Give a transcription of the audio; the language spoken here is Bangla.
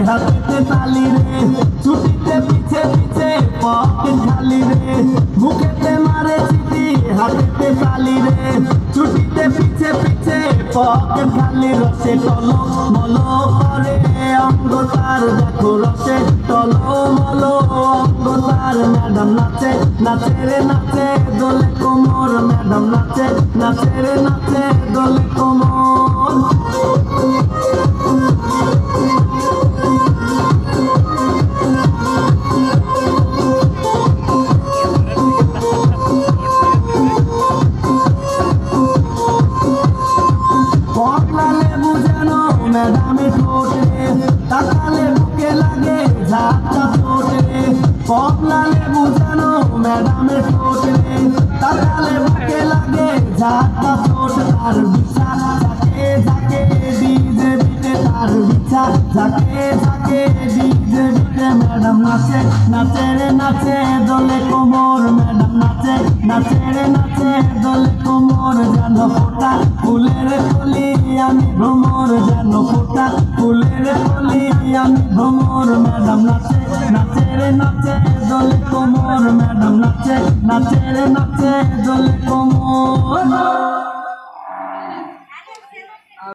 হাতে তালি রে ছুটিতে পিছে পিছে পকেট খালি রে মুখেতে মারে চিঠি হাতে তালি রে ছুটিতে পিছে পিছে পকেট খালি রসে টলো মলো করে অঙ্গ তার দেখো রসে টলো মলো অঙ্গ তার ম্যাডাম নাচে নাচে রে নাচে দোলে কোমর ম্যাডাম নাচে নাচে রে নাচে দোলে কোমর ম্যাডামে ঠোঁটে তাকালে বুকে লাগে ঝাপটা ঠোঁটে পগলা লেবু যেন ম্যাডামে ঠোঁটে তাকালে বুকে লাগে ঝাপটা ঠোঁট তার বিছা ঝাঁকে ঝাঁকে ডিজে বিটে তার বিছা ঝাঁকে ঝাঁকে ডিজে বিটে ম্যাডাম নাচে নাচে রে নাচে দোলে কোমর ম্যাডাম নাচে নাচে রে নাচে দোলে কোমর যেন ফোটা ফুলের কলি আমি ভ্রমর যেন ফোটা ফুলের কলি আমি ভ্রমর ম্যাডাম নাচে নাচে রে নাচে দোলে কোমর ম্যাডাম নাচে নাচে রে নাচে দোলে কোমর।